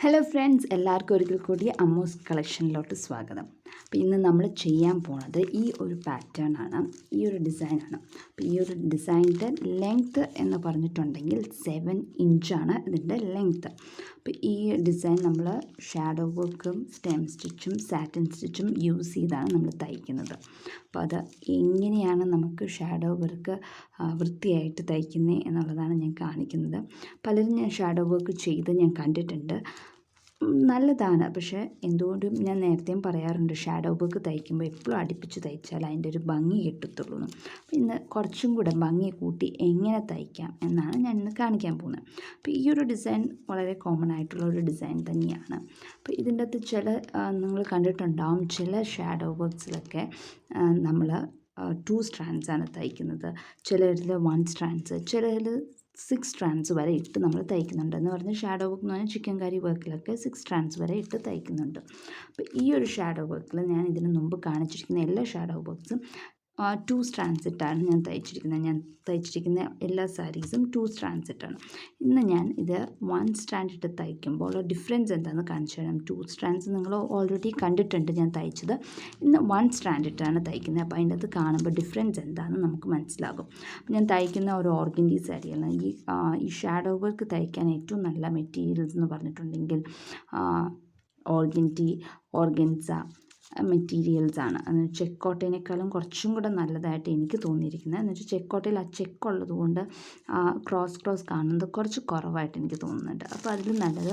Hello friends, എല്ലാവർക്കും ഒരിക്കൽ കൂടി അമ്മൂസ് കളക്ഷനിലോട്ട് സ്വാഗതം. അപ്പോൾ ഇന്ന് നമ്മൾ ചെയ്യാൻ പോണത് ഈ ഒരു പാറ്റേൺ ആണ്, ഈ ഒരു ഡിസൈനാണ്. അപ്പോൾ ഈ ഒരു ഡിസൈനിൻ്റെ ലെങ്ത്ത് എന്ന് പറഞ്ഞിട്ടുണ്ടെങ്കിൽ 7 ഇഞ്ചാണ് ഇതിൻ്റെ ലെങ്ത്ത്. അപ്പോൾ ഈ ഡിസൈൻ നമ്മൾ ഷാഡോ വർക്കും സ്റ്റെം സ്റ്റിച്ചും സാറ്റിൻ സ്റ്റിച്ചും യൂസ് ചെയ്താണ് നമ്മൾ തയ്ക്കുന്നത്. അപ്പോൾ അത് എങ്ങനെയാണ് നമുക്ക് ഷാഡോ വർക്ക് വൃത്തിയായിട്ട് തയ്ക്കുന്നത് എന്നുള്ളതാണ് ഞാൻ കാണിക്കുന്നത്. പലരും ഞാൻ ഷാഡോ വർക്ക് ചെയ്ത് ഞാൻ കണ്ടിട്ടുണ്ട്, നല്ലതാണ്. പക്ഷേ എന്തുകൊണ്ടും ഞാൻ നേരത്തെയും പറയാറുണ്ട്, ഷാഡോ വർക്ക് തയ്ക്കുമ്പോൾ എപ്പോഴും അടുപ്പിച്ച് തയ്ച്ചാൽ അതിൻ്റെ ഒരു ഭംഗി കിട്ടത്തുള്ളൂ. അപ്പോൾ ഇന്ന് കുറച്ചും കൂടെ ഭംഗി കൂട്ടി എങ്ങനെ തയ്ക്കാം എന്നാണ് ഞാൻ ഇന്ന് കാണിക്കാൻ പോകുന്നത്. അപ്പോൾ ഈ ഒരു ഡിസൈൻ വളരെ കോമൺ ആയിട്ടുള്ള ഒരു ഡിസൈൻ തന്നെയാണ്. അപ്പോൾ ഇതിൻ്റെ അകത്ത് നിങ്ങൾ കണ്ടിട്ടുണ്ടാവും, ചില ഷാഡോ വർക്ക്സിലൊക്കെ നമ്മൾ 2 സ്ട്രാൻഡ്സാണ് തയ്ക്കുന്നത്, ചിലരിൽ 1 സ്ട്രാൻഡ്സ്, ചിലരിൽ 6 സ്ട്രാൻഡ്സ് വരെ ഇട്ട് നമ്മൾ തയ്ക്കുന്നുണ്ട്. എന്ന് പറഞ്ഞാൽ ഷാഡോ വർക്ക് എന്ന് പറഞ്ഞാൽ ചിക്കൻ കറി വർക്കിലൊക്കെ 6 സ്ട്രാൻഡ്സ് വരെ ഇട്ട് തയ്ക്കുന്നുണ്ട്. അപ്പോൾ ഈ ഒരു ഷാഡോ വർക്കിൽ ഞാൻ ഇതിന് മുമ്പ് കാണിച്ചിരിക്കുന്ന എല്ലാ ഷാഡോ വർക്ക്സും 2 സ്ട്രാൻഡ്സ് ഇട്ടാണ് ഞാൻ തയ്ച്ചിരിക്കുന്ന എല്ലാ സാരീസും 2 സ്ട്രാൻഡ്സ് ഇട്ടാണ്. ഇന്ന് ഞാൻ ഇത് 1 സ്ട്രാൻഡ് ഇട്ട് തയ്ക്കുമ്പോൾ ഡിഫറൻസ് എന്താണെന്ന് കാണിച്ചു തരാം. 2 സ്ട്രാൻഡ്സ് നിങ്ങൾ ഓൾറെഡി കണ്ടിട്ടുണ്ട് ഞാൻ തയ്ച്ചത്. ഇന്ന് 1 സ്ട്രാൻഡ് ഇട്ടാണ് തയ്ക്കുന്നത്. അപ്പോൾ അതിൻ്റെ അത് കാണുമ്പോൾ ഡിഫറൻസ് എന്താണെന്ന് നമുക്ക് മനസ്സിലാകും. അപ്പോൾ ഞാൻ തയ്ക്കുന്ന ഒരു ഓർഗൻഡി സാരിയാണ്. ഈ ഷാഡോ വർക്ക് തയ്ക്കാൻ ഏറ്റവും നല്ല മെറ്റീരിയൽസ് എന്ന് പറഞ്ഞിട്ടുണ്ടെങ്കിൽ ഓർഗൻഡി, ഓർഗൻസ മെറ്റീരിയൽസാണ്. എന്ന് ചെക്കോട്ടേനേക്കാളും കുറച്ചും കൂടെ നല്ലതായിട്ട് എനിക്ക് തോന്നിയിരിക്കുന്നത് എന്ന് വെച്ചാൽ ചെക്കോട്ടയിൽ ആ ചെക്കുള്ളത് കൊണ്ട് ക്രോസ് കാണുന്നത് കുറച്ച് കുറവായിട്ട് എനിക്ക് തോന്നുന്നുണ്ട്. അപ്പോൾ അതിൽ നല്ലത്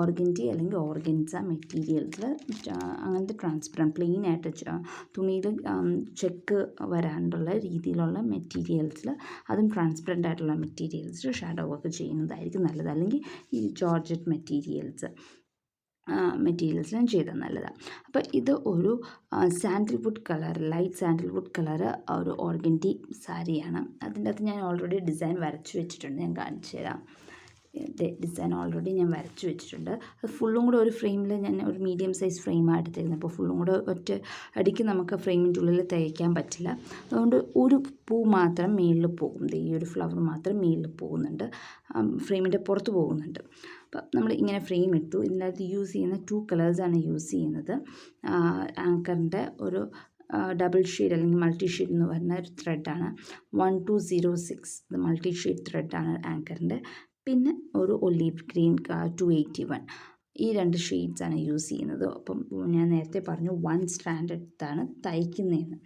ഓർഗൻഡി അല്ലെങ്കിൽ ഓർഗൻസ മെറ്റീരിയൽസിൽ അങ്ങനത്തെ ട്രാൻസ്പെറൻറ്റ് പ്ലെയിൻ ആയിട്ട് തുണിയിൽ ചെക്ക് വരാണ്ടുള്ള രീതിയിലുള്ള മെറ്റീരിയൽസിൽ, അതും ട്രാൻസ്പെറൻ്റ് ആയിട്ടുള്ള മെറ്റീരിയൽസിൽ ഷാഡോ വർക്ക് ചെയ്യുന്നതായിരിക്കും നല്ലത്. അല്ലെങ്കിൽ ഈ ജോർജറ്റ് മെറ്റീരിയൽസിലും ചെയ്താൽ നല്ലതാണ്. അപ്പോൾ ഇത് ഒരു sandalwood colour, light sandalwood colour ഒരു ഓർഗൻഡി സാരിയാണ്. അതിൻ്റെ അകത്ത് ഞാൻ ഓൾറെഡി ഡിസൈൻ വരച്ചു വെച്ചിട്ടുണ്ട്, ഞാൻ കാണിച്ചു തരാം. ഡിസൈൻ ഓൾറെഡി ഞാൻ വരച്ചു വെച്ചിട്ടുണ്ട്. അത് ഫുള്ളും കൂടെ ഒരു ഫ്രെയിമിൽ ഞാൻ ഒരു മീഡിയം സൈസ് ഫ്രെയിമാണ് എടുത്തിരുന്നത്. അപ്പോൾ ഫുള്ളും കൂടെ ഒറ്റ അടിക്ക് നമുക്ക് ഫ്രെയിമിൻ്റെ ഉള്ളിൽ തയ്ക്കാൻ പറ്റില്ല. അതുകൊണ്ട് ഒരു പൂ മാത്രം മേളിൽ പോകും, ഈ ഒരു ഫ്ലവർ മാത്രം മേളിൽ പോകുന്നുണ്ട്, ഫ്രെയിമിൻ്റെ പുറത്ത് പോകുന്നുണ്ട്. അപ്പം നമ്മൾ ഇങ്ങനെ ഫ്രെയിം ഇട്ടു. ഇതിനകത്ത് യൂസ് ചെയ്യുന്ന 2 കളേഴ്സാണ് യൂസ് ചെയ്യുന്നത്. ആങ്കറിൻ്റെ ഒരു ഡബിൾ ഷെയ്ഡ് അല്ലെങ്കിൽ മൾട്ടി ഷെയ്ഡ് എന്ന് പറഞ്ഞ ഒരു ത്രെഡാണ് 1206. ഇത് മൾട്ടി ഷെയ്ഡ് ത്രെഡാണ് ആങ്കറിൻ്റെ. പിന്നെ ഒരു ഒലീവ് ഗ്രീൻ 281. ഈ 2 ഷെയ്ഡ്സാണ് യൂസ് ചെയ്യുന്നത്. അപ്പം ഞാൻ നേരത്തെ പറഞ്ഞു 1 സ്ട്രാൻഡ് എടുത്താണ് തയ്ക്കുന്നതെന്ന്.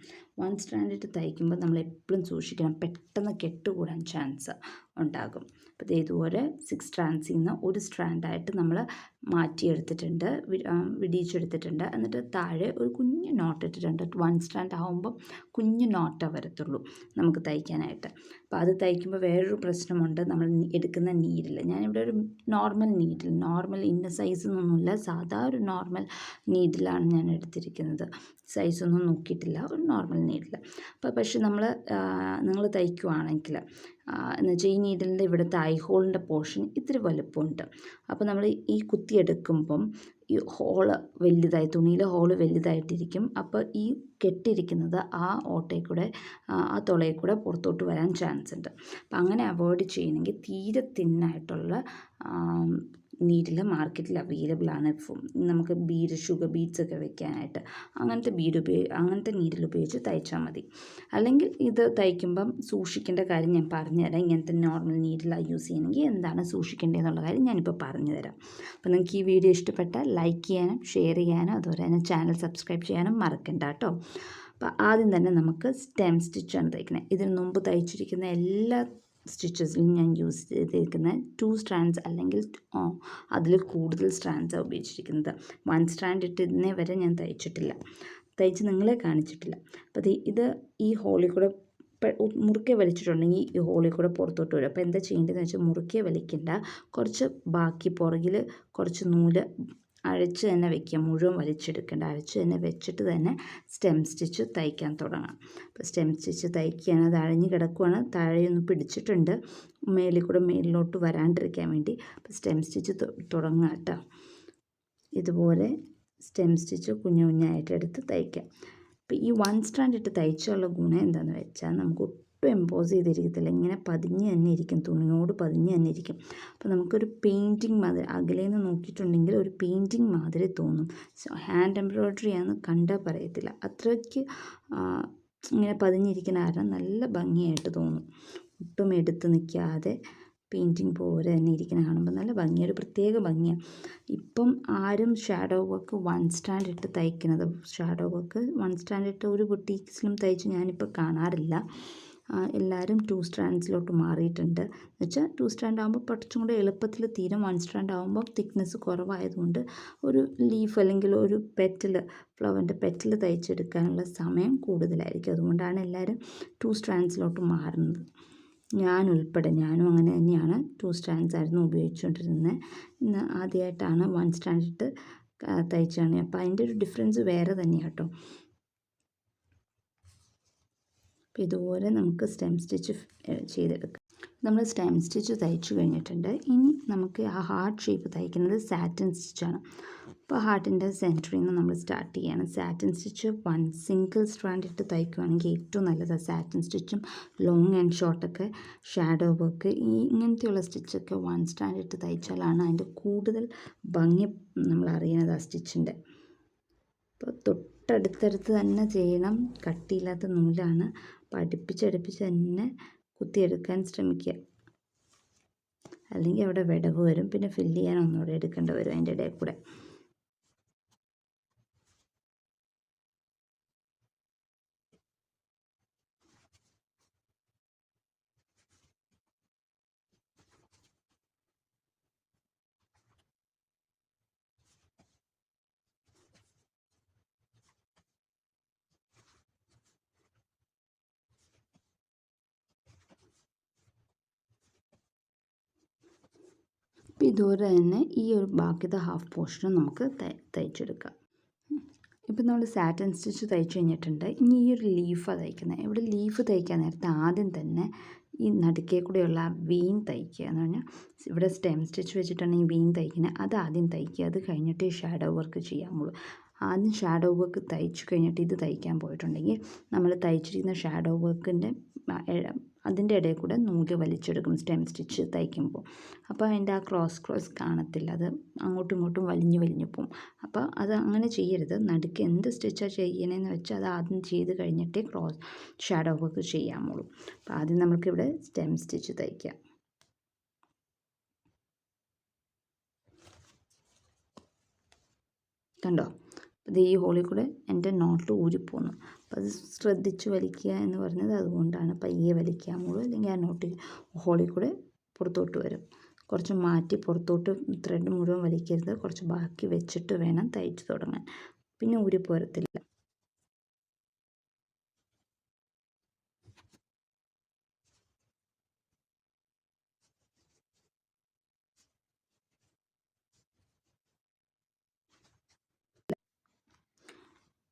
1 സ്ട്രാൻഡ് ഇട്ട് തയ്ക്കുമ്പോൾ നമ്മൾ എപ്പോഴും സൂക്ഷിക്കണം, പെട്ടെന്ന് കെട്ടുകൂടാൻ ചാൻസ് ഉണ്ടാകും. അപ്പോൾ ഇതുപോലെ 6 സ്ട്രാൻഡ്സിൽ നിന്ന് ഒരു സ്ട്രാൻഡായിട്ട് നമ്മൾ മാറ്റിയെടുത്തിട്ടുണ്ട്, വിടിയിച്ചെടുത്തിട്ടുണ്ട്. എന്നിട്ട് താഴെ ഒരു കുഞ്ഞ് നോട്ട് ഇട്ടിട്ടുണ്ട്. 1 സ്ട്രാൻഡ് ആകുമ്പം കുഞ്ഞ് നോട്ടേ വരത്തുള്ളൂ നമുക്ക് തയ്ക്കാനായിട്ട്. അപ്പോൾ അത് തയ്ക്കുമ്പോൾ വേറൊരു പ്രശ്നമുണ്ട്, നമ്മൾ എടുക്കുന്ന നീഡിൽ. ഞാനിവിടെ ഒരു നോർമൽ ഇന്ന സൈസൊന്നുമില്ല, സാധാ ഒരു നോർമൽ നീഡിലാണ് ഞാൻ എടുത്തിരിക്കുന്നത്. സൈസൊന്നും നോക്കിയിട്ടില്ല, ഒരു നോർമൽ നീഡിൽ. അപ്പോൾ പക്ഷെ നിങ്ങൾ തയ്ക്കുവാണെങ്കിൽ എന്ന് വെച്ചാൽ ഈ നീഡിലിൻ്റെ ഇവിടുത്തെ ഐ ഹോളിൻ്റെ പോർഷൻ ഇത്തിരി വലുപ്പമുണ്ട്. അപ്പോൾ നമ്മൾ ഈ കുത്തിയെടുക്കുമ്പം ഈ ഹോള് വലുതായി, തുണിയിലെ ഹോള് വലുതായിട്ടിരിക്കും. അപ്പോൾ ഈ കെട്ടിരിക്കുന്നത് ആ ഓട്ടയിൽ കൂടെ, ആ തുളയിൽ കൂടെ പുറത്തോട്ട് വരാൻ ചാൻസ് ഉണ്ട്. അപ്പം അങ്ങനെ അവോയ്ഡ് ചെയ്യണമെങ്കിൽ തീരെ തിന്നായിട്ടുള്ള നീഡിൽ മാർക്കറ്റിൽ അവൈലബിൾ ആണ്. ഇപ്പം നമുക്ക് ഷുഗർ ബീഡ്സൊക്കെ വെക്കാനായിട്ട് അങ്ങനത്തെ നീഡിൽ ഉപയോഗിച്ച് തയ്ച്ചാൽ മതി. അല്ലെങ്കിൽ ഇത് തയ്ക്കുമ്പം സൂക്ഷിക്കേണ്ട കാര്യം ഞാൻ പറഞ്ഞുതരാം. ഇങ്ങനത്തെ നോർമൽ നീഡിലാണ് യൂസ് ചെയ്യണമെങ്കിൽ എന്താണ് സൂക്ഷിക്കേണ്ടതെന്നുള്ള കാര്യം ഞാനിപ്പോൾ പറഞ്ഞുതരാം. അപ്പോൾ നിങ്ങൾക്ക് ഈ വീഡിയോ ഇഷ്ടപ്പെട്ടാൽ ലൈക്ക് ചെയ്യാനും ഷെയർ ചെയ്യാനും അതുപോലെ തന്നെ ചാനൽ സബ്സ്ക്രൈബ് ചെയ്യാനും മറക്കണ്ട കേട്ടോ. അപ്പോൾ ആദ്യം തന്നെ നമുക്ക് സ്റ്റെം സ്റ്റിച്ചാണ് തയ്ക്കുന്നത്. ഇതിന് മുമ്പ് തയ്ച്ചിരിക്കുന്ന എല്ലാ സ്റ്റിച്ചസിലും ഞാൻ യൂസ് ചെയ്തിരിക്കുന്ന 2 സ്ട്രാൻഡ്സ് അല്ലെങ്കിൽ അതിൽ കൂടുതൽ സ്ട്രാൻഡ്സാണ് ഉപയോഗിച്ചിരിക്കുന്നത്. 1 സ്ട്രാൻഡ് ഇട്ട് ഇന്നേ വരെ ഞാൻ തയ്ച്ച് നിങ്ങളെ കാണിച്ചിട്ടില്ല. അപ്പോൾ ഇത് ഈ ഹോളിൽ കൂടെ മുറുക്കെ വലിച്ചിട്ടുണ്ടെങ്കിൽ ഈ ഹോളിൽ കൂടെ പുറത്തോട്ട് വരും. അപ്പോൾ എന്താ ചെയ്യേണ്ടതെന്ന് വെച്ചാൽ മുറുക്കെ വലിക്കണ്ട, കുറച്ച് ബാക്കി പുറകിൽ കുറച്ച് നൂല് അഴിച്ച് തന്നെ വയ്ക്കുക, മുഴുവൻ വലിച്ചെടുക്കേണ്ട. അഴിച്ച് തന്നെ വെച്ചിട്ട് തന്നെ സ്റ്റെം സ്റ്റിച്ച് തയ്ക്കാൻ തുടങ്ങാം. അപ്പോൾ സ്റ്റെം സ്റ്റിച്ച് തയ്ക്കുകയാണ്, അത് അഴിഞ്ഞ് കിടക്കുകയാണ്, താഴെയൊന്ന് പിടിച്ചിട്ടുണ്ട് മേലിലോട്ട് വരാണ്ടിരിക്കാൻ വേണ്ടി. അപ്പോൾ സ്റ്റെം സ്റ്റിച്ച് തുടങ്ങുക കേട്ടോ. ഇതുപോലെ സ്റ്റെം സ്റ്റിച്ച് കുഞ്ഞായിട്ട് എടുത്ത് തയ്ക്കാം. അപ്പോൾ ഈ 1 സ്ട്രാൻഡ് ഇട്ട് തയ്ച്ചുള്ള ഗുണം എന്താണെന്ന് വെച്ചാൽ നമുക്ക് എംബോസ് ചെയ്തിരിക്കത്തില്ല, ഇങ്ങനെ പതിഞ്ഞ് തന്നെ ഇരിക്കും, തുണിയോട് പതിഞ്ഞ് തന്നെ ഇരിക്കും. അപ്പോൾ നമുക്കൊരു പെയിൻറ്റിങ് മാതിരി അകലേന്ന് നോക്കിയിട്ടുണ്ടെങ്കിൽ ഒരു പെയിൻറ്റിങ് മാതിരി തോന്നും. ഹാൻഡ് എംബ്രോയ്ഡറി ആണെന്ന് കണ്ടാൽ പറയത്തില്ല, അത്രയ്ക്ക് ഇങ്ങനെ പതിഞ്ഞിരിക്കുന്ന കാരണം നല്ല ഭംഗിയായിട്ട് തോന്നും. ഒട്ടും എടുത്ത് നിൽക്കാതെ പെയിൻറ്റിങ് പോലെ തന്നെ ഇരിക്കുന്ന കാണുമ്പോൾ നല്ല ഭംഗിയാണ്, ഒരു പ്രത്യേക ഭംഗിയാണ്. ഇപ്പം ആരും ഷാഡോ വർക്ക് 1 സ്റ്റാൻഡ് ഇട്ട് തയ്ക്കുന്നത്, ഷാഡോ വർക്ക് 1 സ്റ്റാൻഡ് ഇട്ട് ഒരു ബുട്ടീക്സിലും തയ്ച്ച് ഞാനിപ്പോൾ കാണാറില്ല. എല്ലാവരും 2 സ്റ്റാൻഡ്സിലോട്ട് മാറിയിട്ടുണ്ട്. എന്നുവെച്ചാൽ 2 സ്റ്റാൻഡ് ആകുമ്പോൾ കുറച്ചും കൂടെ എളുപ്പത്തിൽ തീരും. 1 സ്റ്റാൻഡ് ആകുമ്പോൾ തിക്നെസ് കുറവായതുകൊണ്ട് ഒരു ലീഫ് അല്ലെങ്കിൽ ഒരു പെറ്റൽ, ഫ്ലവറിൻ്റെ പെറ്റൽ തയ്ച്ചെടുക്കാനുള്ള സമയം കൂടുതലായിരിക്കും. അതുകൊണ്ടാണ് എല്ലാവരും 2 സ്റ്റാൻഡ്സിലോട്ട് മാറുന്നത്. ഞാനും അങ്ങനെ തന്നെയാണ് 2 സ്റ്റാൻഡ്സ് ആയിരുന്നു ഉപയോഗിച്ചുകൊണ്ടിരുന്നത്. ഇന്ന് ആദ്യമായിട്ടാണ് 1 സ്റ്റാൻഡ് ഇട്ട് തയ്ച്ചാണ്. അപ്പോൾ അതിൻ്റെ ഒരു ഡിഫറൻസ് വേറെ തന്നെയാണ് കേട്ടോ. അപ്പോൾ ഇതുപോലെ നമുക്ക് സ്റ്റെം സ്റ്റിച്ച് ചെയ്തെടുക്കാം. നമ്മൾ സ്റ്റെം സ്റ്റിച്ച് തയ്ച്ചു കഴിഞ്ഞിട്ടുണ്ട്. ഇനി നമുക്ക് ആ ഹാർട്ട് ഷേപ്പ് തയ്ക്കുന്നത് സാറ്റിൻ സ്റ്റിച്ചാണ്. അപ്പോൾ ഹാർട്ടിൻ്റെ സെൻറ്ററിൽ നിന്ന് നമ്മൾ സ്റ്റാർട്ട് ചെയ്യണം. സാറ്റിൻ സ്റ്റിച്ച് 1 സിംഗിൾ സ്ട്രാൻഡ് ഇട്ട് തയ്ക്കുകയാണെങ്കിൽ ഏറ്റവും നല്ലതാണ്. സാറ്റിൻ സ്റ്റിച്ചും ലോങ് ആൻഡ് ഷോർട്ടൊക്കെ ഷാഡോ വർക്ക് ഇങ്ങനത്തെയുള്ള സ്റ്റിച്ചൊക്കെ 1 സ്റ്റാൻഡ് ഇട്ട് തയ്ച്ചാലാണ് അതിൻ്റെ കൂടുതൽ ഭംഗി നമ്മൾ അറിയുന്നത് ആ സ്റ്റിച്ചിൻ്റെ. അപ്പോൾ തൊട്ടടുത്തടുത്ത് തന്നെ ചെയ്യണം, കട്ടിയില്ലാത്ത നൂലാണ്. അപ്പോൾ അടുപ്പിച്ച് തന്നെ കുത്തിയെടുക്കാൻ ശ്രമിക്കുക, അല്ലെങ്കിൽ അവിടെ വിടവ് വരും, പിന്നെ ഫില്ല് ചെയ്യാൻ ഒന്നുകൂടെ എടുക്കേണ്ടി വരും അതിൻ്റെ ഇടയിൽ കൂടെ. അപ്പോൾ ഇതുപോലെ തന്നെ ഈ ഒരു ബാക്കിയത്തെ ഹാഫ് പോർഷനും നമുക്ക് തയ്ച്ചെടുക്കാം. ഇപ്പം നമ്മൾ സാറ്റിൻ സ്റ്റിച്ച് തയ്ച്ചു കഴിഞ്ഞിട്ടുണ്ട്. ഇനി ഈ ഒരു ലീഫാണ് തയ്ക്കുന്നത്. ഇവിടെ ലീഫ് തയ്ക്കാൻ നേരത്തെ ആദ്യം തന്നെ ഈ നടുക്കേ കൂടെയുള്ള ആ വെയിൻ തയ്ക്കുക എന്ന് പറഞ്ഞാൽ, ഇവിടെ സ്റ്റെം സ്റ്റിച്ച് വെച്ചിട്ടാണ് ഈ വെയിൻ തയ്ക്കുന്നത്, അത് ആദ്യം തയ്ക്കുക. അത് കഴിഞ്ഞിട്ട് ഷാഡോ വർക്ക് ചെയ്യാമുള്ളൂ. ആദ്യം ഷാഡോ വർക്ക് തയ്ച്ചു കഴിഞ്ഞിട്ട് ഇത് തയ്ക്കാൻ പോയിട്ടുണ്ടെങ്കിൽ നമ്മൾ തയ്ച്ചിരിക്കുന്ന ഷാഡോ വർക്കിൻ്റെ അതിൻ്റെ ഇടയിൽ കൂടെ നൂല് വലിച്ചെടുക്കും സ്റ്റെം സ്റ്റിച്ച് തയ്ക്കുമ്പോൾ. അപ്പോൾ അതിൻ്റെ ആ ക്രോസ് കാണത്തില്ല, അത് അങ്ങോട്ടും ഇങ്ങോട്ടും വലിഞ്ഞു പോകും. അപ്പോൾ അത് അങ്ങനെ ചെയ്യരുത്. നടുക്ക് എന്ത് സ്റ്റിച്ചാണ് ചെയ്യണമെന്ന് വെച്ചാൽ അത് ആദ്യം ചെയ്ത് കഴിഞ്ഞിട്ടേ ഷാഡോ വർക്ക് ചെയ്യാമുള്ളൂ. അപ്പോൾ ആദ്യം നമുക്കിവിടെ സ്റ്റെം സ്റ്റിച്ച് തയ്ക്കാം. കണ്ടോ, അത് ഈ ഹോളിൽ കൂടെ എൻ്റെ നോട്ട് ഊരിപ്പോന്നു. അപ്പോൾ അത് ശ്രദ്ധിച്ച് വലിക്കുക എന്ന് പറഞ്ഞത് അതുകൊണ്ടാണ്. പയ്യെ വലിക്കാമുള്ളൂ, അല്ലെങ്കിൽ ആ നോട്ട് ഹോളിൽ കൂടെ പുറത്തോട്ട് വരും. കുറച്ച് മാറ്റി പുറത്തോട്ട് ത്രെഡ് മുഴുവൻ വലിക്കരുത്, കുറച്ച് ബാക്കി വെച്ചിട്ട് വേണം തയ്ച്ച് തുടങ്ങാൻ, പിന്നെ ഊരിപ്പോരത്തില്ല.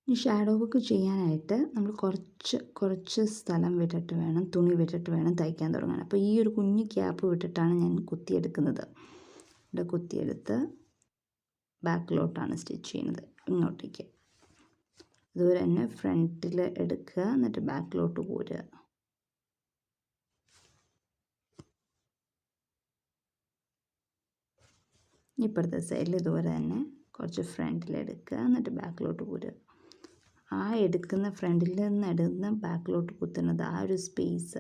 ഈ ഷാഡോ വർക്ക് ചെയ്യാനായിട്ട് നമ്മൾ കുറച്ച് സ്ഥലം വിട്ടിട്ട് വേണം, തുണി വിട്ടിട്ട് വേണം തയ്ക്കാൻ തുടങ്ങാൻ. അപ്പോൾ ഈ ഒരു കുഞ്ഞ് ഗ്യാപ്പ് വിട്ടിട്ടാണ് ഞാൻ കുത്തിയെടുക്കുന്നത്. ഇവിടെ കുത്തിയെടുത്ത് ബാക്കിലോട്ടാണ് സ്റ്റിച്ച് ചെയ്യുന്നത്, ഇങ്ങോട്ടേക്ക്. അതുപോലെ തന്നെ ഫ്രണ്ടിൽ എടുക്കുക, എന്നിട്ട് ബാക്കിലോട്ട് പോരുക. ഇപ്പുറത്തെ സൈഡിൽ ഇതുപോലെ തന്നെ കുറച്ച് ഫ്രണ്ടിലെടുക്കുക, എന്നിട്ട് ബാക്കിലോട്ട് പോരുക. ആ എടുക്കുന്ന ഫ്രണ്ടിൽ നിന്ന് എടുക്കുന്ന ബാക്കിലോട്ട് കുത്തുന്നത് ആ ഒരു സ്പേസ്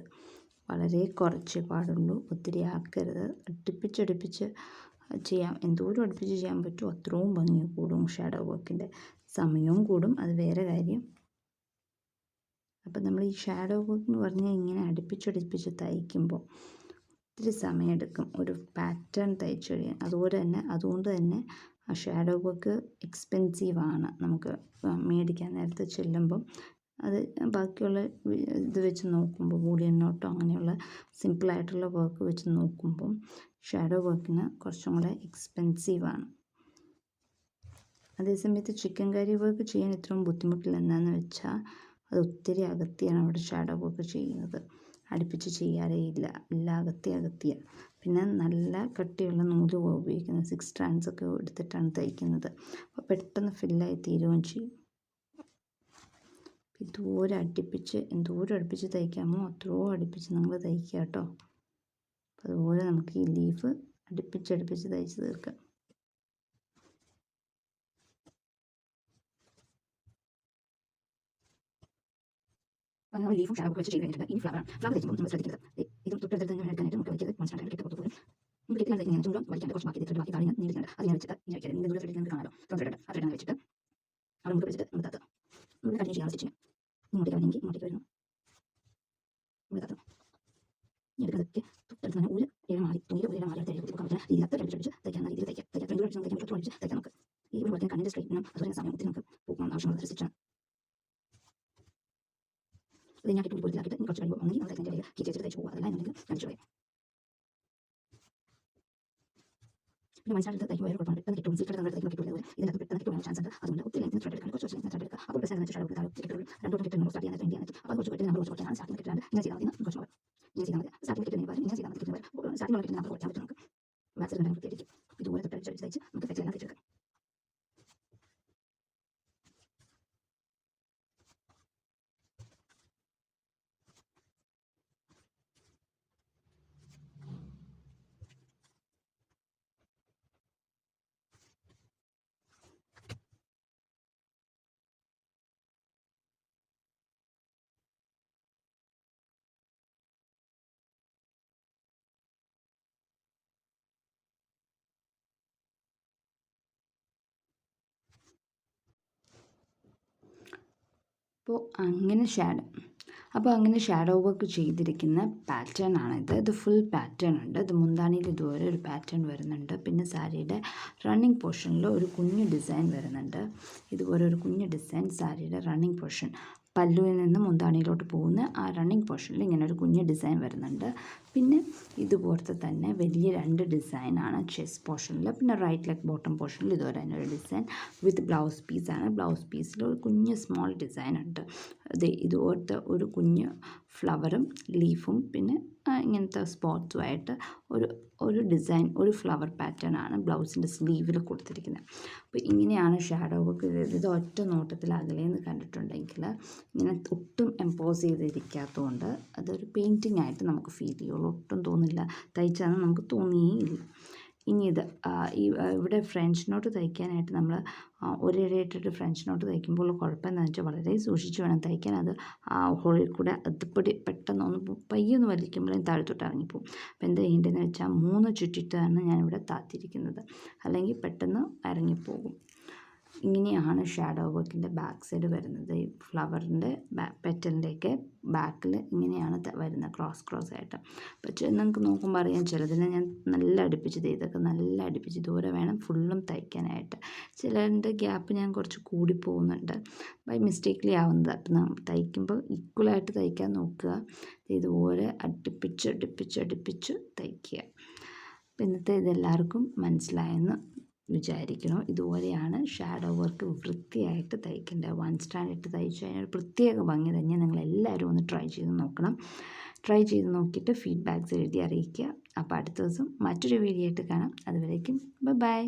വളരെ കുറച്ചേ പാടുള്ളൂ, ഒത്തിരി ആക്കരുത്. അടുപ്പിച്ച് ചെയ്യാം, എന്തോരം അടുപ്പിച്ച് ചെയ്യാൻ പറ്റുമോ അത്രയും ഭംഗി കൂടും. ഷാഡോ വർക്കിൻ്റെ സമയവും കൂടും, അത് വേറെ കാര്യം. അപ്പം നമ്മൾ ഈ ഷാഡോ വർക്ക് എന്ന് പറഞ്ഞാൽ ഇങ്ങനെ അടുപ്പിച്ച് തയ്ക്കുമ്പോൾ ഒത്തിരി സമയമെടുക്കും ഒരു പാറ്റേൺ തയ്ച്ചു കഴിയാൻ. അതുകൊണ്ട് തന്നെ ആ ഷാഡോ വർക്ക് എക്സ്പെൻസീവാണ്. നമുക്ക് മേടിക്കാൻ നേരത്തെ ചെല്ലുമ്പം അത് ബാക്കിയുള്ള ഇത് വെച്ച് നോക്കുമ്പോൾ, ബൂളിയൻ നോട്ടോ അങ്ങനെയുള്ള സിമ്പിളായിട്ടുള്ള വർക്ക് വെച്ച് നോക്കുമ്പം ഷാഡോ വർക്കിന് കുറച്ചും കൂടെ എക്സ്പെൻസീവാണ്. അതേസമയത്ത് ചിക്കൻ കറി വർക്ക് ചെയ്യാൻ ഇത്രയും ബുദ്ധിമുട്ടില്ല. എന്താണെന്ന് വെച്ചാൽ അത് ഒത്തിരി അകത്തിയാണ് അവിടെ ഷാഡോ വർക്ക് ചെയ്യുന്നത്. അടുപ്പിച്ച് ചെയ്യാറേ ഇല്ല, എല്ലാം അകത്തിയ. പിന്നെ നല്ല കട്ടിയുള്ള നൂല് ഉപയോഗിക്കുന്നത്, 6 സ്ട്രാൻഡ്സ് ഒക്കെ എടുത്തിട്ടാണ് തയ്ക്കുന്നത്. അപ്പോൾ പെട്ടെന്ന് ഫില്ലായി തീരുകയും ചെയ്യും. ഇതുപോലെ എന്തോരം അടുപ്പിച്ച് തയ്ക്കാമോ അത്രയോ അടുപ്പിച്ച് നിങ്ങൾ തയ്ക്കുക കേട്ടോ. അതുപോലെ നമുക്ക് ഈ ലീഫ് അടുപ്പിച്ച് തയ്ച്ച് തീർക്കാം. നമ്മൾ ലീഫും ഷാഡൊക്കെ വെച്ച് ചെയ്ത് കഴിഞ്ഞിട്ട് ഇനി ഫ്ലവർ തയ്ക്കുമ്പോൾ നമ്മൾ ശ്രദ്ധിക്കുന്നത് ഇത് തൊട്ടടുത്ത് തന്നെ എടുക്കാനായിട്ട് നമുക്ക് വലിയത് മനസ്സിലായിട്ട് കിട്ടും. പോകും നമുക്ക് കിട്ടിയാൽ ഇങ്ങനെ ചൂടും വലിക്കാണ്ട് കുറച്ച് ബാക്കി ബാക്കി താഴെ നീണ്ടിട്ടുണ്ട്. അത് ഞാൻ വെച്ചിട്ട് ഇങ്ങനെ വെച്ചാൽ ഇതിൻ്റെ ദൂരെ നമുക്ക് കാണാമല്ലോ. തൊട്ടിട്ട് ആ ത്രെഡ് വെച്ചിട്ട് അവിടെ നമുക്ക് വെച്ചിട്ട് നമ്മൾ തത്തുക. നമ്മൾ കണ്ടിന്യൂ ചെയ്യാൻ സ്റ്റിച്ചിങ് ഇങ്ങോട്ടേക്ക് വരണമെങ്കിൽ ഇങ്ങോട്ടേക്ക് വരുന്നു. നമ്മൾ തത്തുക. ഇനി എടുക്കുന്നതൊക്കെ തൊട്ടടുത്ത് തന്നെ ഒരു ഇഴ മാറി തുണിയിൽ ഒരു ഇഴ മാറി തയ്ക്കാൻ പറ്റുന്ന രീതിയിൽ അടിച്ച് തയ്ക്കാവുന്ന രീതിയിൽ തയ്ക്കാം. തയ്ക്കാൻ രണ്ടു അടിച്ച് തയ്ക്കാൻ പറ്റും. തയ്ക്കാൻ നമുക്ക് ഈ ഒരു വർക്കിന് കണ്ണിൻ്റെ സ്ട്രൈറ്റിനും അതുപോലെ സമയം ഒത്തിരി നമുക്ക് പോകുന്ന ആവശ്യമുള്ള സ്റ്റിച്ചാണ്. ഇത് ഞാൻ കിട്ടുമ്പോൾ പൊടിയിലാക്കിയിട്ട് ഇനി കുറച്ച് കഴിയുമ്പോൾ ഒന്നെങ്കിൽ നമ്മൾ തയ്ക്കാൻ ഇടയിൽ കീറ്റി വെച്ചിട്ട് തയ്ച്ച് പോകുക. അതെല്ലാം എന്നുണ്ടെങ്കിൽ കഴിച്ചു കളയും. പിന്നെ മനസ്സിലായിട്ട് തയ്ക്കുമ്പോൾ വേറെ കുഴപ്പമുണ്ട്. അത് കിട്ടും സീക്രട്ട് നമ്മൾ തയ്ക്കുമ്പോൾ കിട്ടുന്നത് ഇതിനകത്ത് പെട്ടെന്ന് കിട്ടുവാൻ ചാൻസ് ഉണ്ട്. അതുകൊണ്ട് ഒത്തിരി ലെങ്ത് ത്രെഡ് എടുക്കാൻ കുറച്ച് ലെങ്ത് ത്രെഡ് എടുക്കുക. അപ്പോൾ ബസ് ഷാഡോ താഴെ കിട്ടുള്ളൂ. രണ്ടോട്ട് കിട്ടുന്നു സ്റ്റാർട്ട് ചെയ്യാൻ വേണ്ടിയാണ്. അപ്പോൾ കുറച്ച് കിട്ടുന്ന നമ്മൾ കുറച്ച് കുറയ്ക്കാനാണ് സ്റ്റാർട്ടിങ് കിട്ടാണ്ട് ഇങ്ങനെ ചെയ്താൽ മതി. കുറച്ച് ഇങ്ങനെ ചെയ്താൽ മതി. സ്റ്റാർട്ടിങ് കിട്ടുന്നതിന് പകരം ഇങ്ങനെ ചെയ്താൽ മതി. സ്റ്റാർട്ടിങ് കിട്ടുന്ന നമ്മൾ കുറയ്ക്കാൻ പറ്റും. നമുക്ക് വാക്സ് കണ്ടാൽ വൃത്തിയായിരിക്കും. ഇതുപോലെ തൊട്ടടിച്ച് തയ്ച്ച് നമുക്ക് തെറ്റെല്ലാം തെറ്റെടുക്കാം. അപ്പോൾ അങ്ങനെ ഷാഡോ വർക്ക് ചെയ്തിരിക്കുന്ന പാറ്റേൺ ആണിത്. ഇത് ഫുൾ പാറ്റേൺ ഉണ്ട്. ഇത് മുന്താണിയിൽ ഇതുപോലെ ഒരു പാറ്റേൺ വരുന്നുണ്ട്. പിന്നെ സാരിയുടെ റണ്ണിങ് പോർഷനിൽ ഒരു കുഞ്ഞു ഡിസൈൻ വരുന്നുണ്ട്. ഇതുപോലെ ഒരു കുഞ്ഞു ഡിസൈൻ സാരിയുടെ റണ്ണിങ് പോർഷൻ പല്ലുവിൽ നിന്ന് മുന്താണിയിലോട്ട് പോകുന്ന ആ റണ്ണിങ് പോർഷനിൽ ഇങ്ങനെ ഒരു കുഞ്ഞു ഡിസൈൻ വരുന്നുണ്ട്. പിന്നെ ഇതുപോലത്തെ തന്നെ വലിയ 2 ഡിസൈനാണ് ചെസ്റ്റ് പോർഷനിൽ. പിന്നെ റൈറ്റ് ലെഗ് ബോട്ടം പോർഷനിൽ ഇതുപോലെ തന്നെ ഒരു ഡിസൈൻ വിത്ത് ബ്ലൗസ് പീസാണ്. ബ്ലൗസ് പീസിൽ ഒരു കുഞ്ഞ് സ്മോൾ ഡിസൈൻ ഉണ്ട്. ഇതുപോലത്തെ ഒരു കുഞ്ഞ് ഫ്ലവറും ലീഫും പിന്നെ ഇങ്ങനത്തെ സ്പോട്സുമായിട്ട് ഒരു ഡിസൈൻ ഒരു ഫ്ലവർ പാറ്റേൺ ആണ് ബ്ലൗസിൻ്റെ സ്ലീവിൽ കൊടുത്തിരിക്കുന്നത്. അപ്പോൾ ഇങ്ങനെയാണ് ഷാഡോ വർക്ക് ചെയ്തത്. ഇത് ഒറ്റ നോട്ടത്തിൽ അകലേന്ന് കണ്ടിട്ടുണ്ടെങ്കിൽ ഇങ്ങനെ ഒട്ടും എംപോസ് ചെയ്തിരിക്കാത്തതുകൊണ്ട് അതൊരു പെയിൻറ്റിംഗ് ആയിട്ട് നമുക്ക് ഫീൽ ചെയ്യുള്ളൂ. ഒട്ടും തോന്നില്ല തയ്ച്ചാന്ന് നമുക്ക് തോന്നിയേയില്ല. ഇനി ഇത് ഇവിടെ ഫ്രഞ്ച് നോട്ട് തയ്ക്കാനായിട്ട് നമ്മൾ ഒരിഴയിട്ടിട്ട് ഫ്രഞ്ച് നോട്ട് തയ്ക്കുമ്പോൾ കുഴപ്പം എന്താണെന്ന് വെച്ചാൽ വളരെ സൂക്ഷിച്ച് വേണം തയ്ക്കാൻ. അത് ആ ഹോളിൽ കൂടെ അതുപടി പെട്ടെന്ന് ഒന്ന് പയ്യൊന്ന് വലിക്കുമ്പോഴേ താഴത്തോട്ട് ഇറങ്ങിപ്പോവും. അപ്പോൾ എന്താ ചെയ്യേണ്ടതെന്ന് വെച്ചാൽ 3 ചുറ്റിട്ടാണ് ഞാനിവിടെ താത്തിരിക്കുന്നത്. അല്ലെങ്കിൽ പെട്ടെന്ന് ഇറങ്ങിപ്പോകും. ഇങ്ങനെയാണ് ഷാഡോ വർക്കിൻ്റെ ബാക്ക് സൈഡ് വരുന്നത്. ഈ ഫ്ലവറിൻ്റെ പെറ്റലിൻ്റെയൊക്കെ ബാക്കിൽ ഇങ്ങനെയാണ് വരുന്നത് ക്രോസ് ആയിട്ട്. പക്ഷേ നിങ്ങൾക്ക് നോക്കുമ്പോൾ അറിയാം ചിലതിനെ ഞാൻ നല്ല അടുപ്പിച്ച് ഇതൊക്കെ നല്ല അടുപ്പിച്ച് ദൂരെ വേണം ഫുള്ളും തയ്ക്കാനായിട്ട്. ചിലതിൻ്റെ ഗ്യാപ്പ് ഞാൻ കുറച്ച് കൂടി പോകുന്നുണ്ട്. ബൈ മിസ്റ്റേക്ക്ലി ആവുന്നത്. അപ്പം തയ്ക്കുമ്പോൾ ഈക്വലായിട്ട് തയ്ക്കാൻ നോക്കുക. ഇതുപോലെ അടുപ്പിച്ച് തയ്ക്കുക. അപ്പം ഇന്നത്തെ ഇതെല്ലാവർക്കും മനസ്സിലായെന്ന് വിചാരിക്കണം. ഇതുപോലെയാണ് ഷാഡോ വർക്ക് വൃത്തിയായിട്ട് തയ്ക്കേണ്ടത്. 1 സ്റ്റാൻഡ് ഇട്ട് തയ്ച്ചു കഴിഞ്ഞാൽ ഒരു പ്രത്യേക ഭംഗി തന്നെ. നിങ്ങളെല്ലാവരും ഒന്ന് ട്രൈ ചെയ്ത് നോക്കണം. ട്രൈ ചെയ്ത് നോക്കിയിട്ട് ഫീഡ്ബാക്ക്സ് എഴുതി അറിയിക്കുക. അപ്പോൾ അടുത്ത ദിവസം മറ്റൊരു വീഡിയോ ആയിട്ട് കാണാം. അതുവരേക്കും ബൈ.